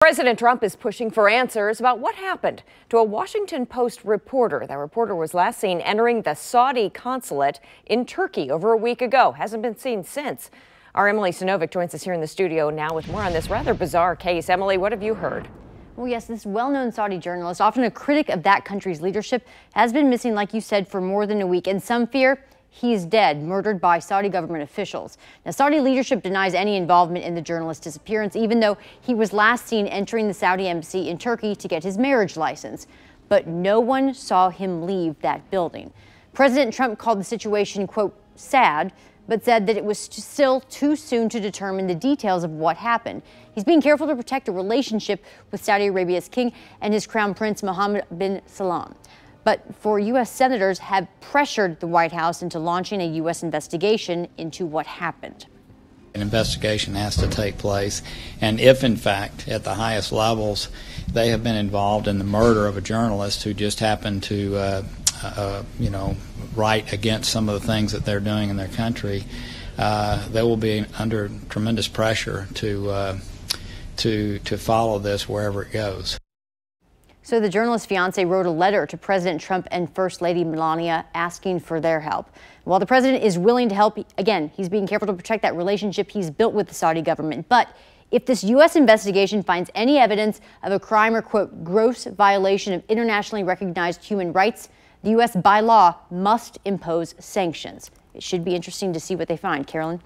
President Trump is pushing for answers about what happened to a Washington Post reporter. That reporter was last seen entering the Saudi consulate in Turkey over a week ago. Hasn't been seen since. Our Emily Sinovic joins us here in the studio now with more on this rather bizarre case. Emily, what have you heard? Well, yes, this well-known Saudi journalist, often a critic of that country's leadership, has been missing, like you said, for more than a week. And some fear he's dead, murdered by Saudi government officials. Now, Saudi leadership denies any involvement in the journalist's disappearance, even though he was last seen entering the Saudi embassy in Turkey to get his marriage license. But no one saw him leave that building. President Trump called the situation, quote, sad, but said that it was still too soon to determine the details of what happened. He's being careful to protect a relationship with Saudi Arabia's king and his crown prince, Mohammed bin Salman. But U.S. senators have pressured the White House into launching a U.S. investigation into what happened. An investigation has to take place, and if, in fact, at the highest levels, they have been involved in the murder of a journalist who just happened to, write against some of the things that they're doing in their country, they will be under tremendous pressure to follow this wherever it goes. So the journalist's fiance wrote a letter to President Trump and First Lady Melania asking for their help. While the president is willing to help, again, he's being careful to protect that relationship he's built with the Saudi government. But if this U.S. investigation finds any evidence of a crime or, quote, gross violation of internationally recognized human rights, the U.S. by law must impose sanctions. It should be interesting to see what they find. Carolyn?